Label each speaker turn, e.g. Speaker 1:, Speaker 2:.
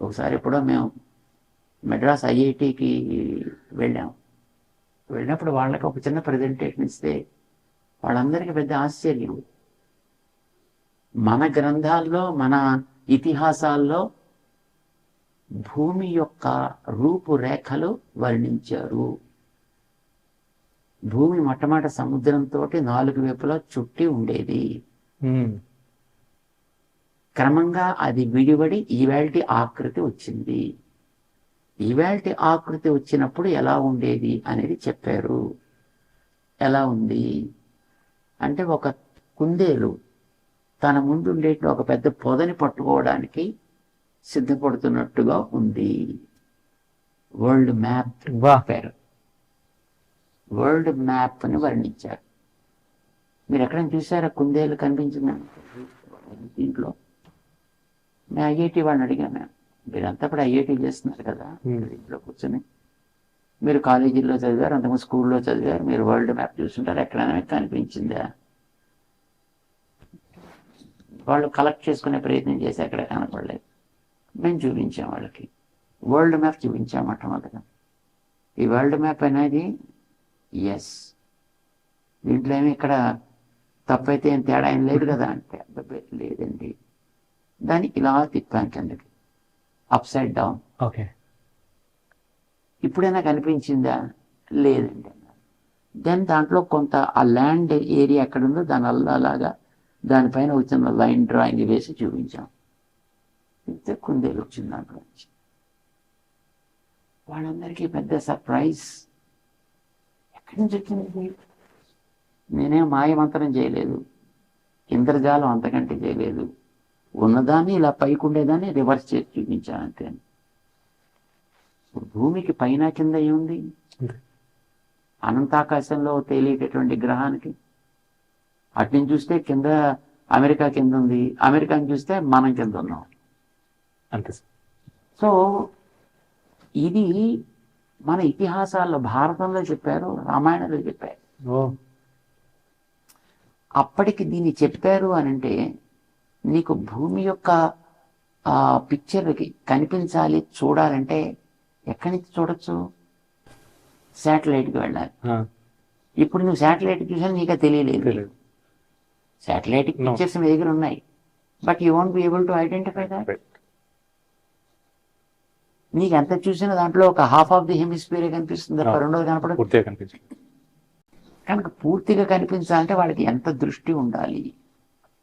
Speaker 1: ఒకసారి ఎప్పుడో మేము మెడ్రాస్ ఐఐటికి వెళ్ళినప్పుడు వాళ్ళకి ఒక చిన్న ప్రజెంటేషన్ ఇస్తే వాళ్ళందరికీ పెద్ద ఆశ్చర్యం. మన గ్రంథాల్లో, మన ఇతిహాసాల్లో భూమి యొక్క రూపురేఖలు వర్ణించారు. భూమి మొట్టమొదటి సముద్రంతో 4 వైపులా చుట్టి ఉండేది. క్రమంగా అది విడివడి ఈవేల్టి ఆకృతి వచ్చింది. ఈవేల్టి ఆకృతి వచ్చినప్పుడు ఎలా ఉండేది అనేది చెప్పారు. ఎలా ఉంది అంటే, ఒక కుందేలు తన ముందు ఉండే ఒక పెద్ద పొదని పట్టుకోవడానికి సిద్ధపడుతున్నట్టుగా ఉంది. వరల్డ్ మ్యాప్ చెప్పారు. వరల్డ్ మ్యాప్ అని వర్ణించారు. మీరు ఎక్కడైనా చూసారా కుందేలు కనిపించిందా దీంట్లో? నేను ఐఐటి వాళ్ళని అడిగాను. మీరంతా ఇప్పుడు ఐఐటి చేస్తున్నారు కదా, ఇంట్లో కూర్చొని మీరు కాలేజీల్లో చదివారు, అంతకుముందు స్కూల్లో చదివారు, మీరు వరల్డ్ మ్యాప్ చూస్తుంటారు, ఎక్కడైనా కనిపించిందా? వాళ్ళు కలెక్ట్ చేసుకునే ప్రయత్నం చేసి అక్కడ కనపడలేదు. మేము చూపించాం వాళ్ళకి, వరల్డ్ మ్యాప్ చూపించాం మొట్టమొదటిగా. ఈ వరల్డ్ మ్యాప్ అనేది ఎస్, దీంట్లో ఏమి ఇక్కడ తప్పైతే ఏం తేడా ఏం లేదు కదా అంటే, లేదండి. దాన్ని ఇలా తిప్పాను కిందకి, అప్ సైడ్ డౌన్.
Speaker 2: ఓకే,
Speaker 1: ఇప్పుడైనా కనిపించిందా? లేదండి అన్నారు. దెన్ దాంట్లో కొంత ఆ ల్యాండ్ ఏరియా ఎక్కడ ఉందో దాని అలాగా దానిపైన వచ్చిన లైన్ డ్రాయింగ్ వేసి చూపించాం. ఇంతే కుందేలు వచ్చింది దాంట్లో నుంచి. వాళ్ళందరికీ పెద్ద సర్ప్రైజ్. ఎక్కడి నుంచి వచ్చింది? నేనేం మాయమంత్రం చేయలేదు, ఇంద్రజాలం అంతకంటే చేయలేదు. ఉన్నదాన్ని ఇలా పైకి ఉండేదాన్ని రివర్స్ చేసి చూపించాను అంతే. భూమికి పైన కింద ఏముంది? అనంతాకాశంలో తేలిటటువంటి గ్రహానికి అటు నుంచి చూస్తే కింద అమెరికా కింద ఉంది, అమెరికాని చూస్తే మనం కింద ఉన్నాం
Speaker 2: అంతే.
Speaker 1: సో ఇది మన ఇతిహాసాల్లో, భారతంలో చెప్పారు, రామాయణంలో చెప్పారు. అప్పటికి దీన్ని చెప్పారు అని అంటే, నీకు భూమి యొక్క పిక్చర్కి కనిపించాలి, చూడాలంటే ఎక్కడి నుంచి చూడొచ్చు? శాటిలైట్కి వెళ్ళాలి. ఇప్పుడు నువ్వు శాటిలైట్ చూసాను, నీకు తెలియలేదు. శాటిలైట్ పిక్చర్స్ మీ దగ్గర ఉన్నాయి, but you won't be able to identify that. నీకు ఎంత చూసినా దాంట్లో ఒక హాఫ్ ఆఫ్ ది హెమిస్ఫియర్ కనిపిస్తుంది, రెండోది కనపడదు.
Speaker 2: పూర్తిగా కనిపించాలి.
Speaker 1: కనుక పూర్తిగా కనిపించాలంటే వాళ్ళకి ఎంత దృష్టి ఉండాలి?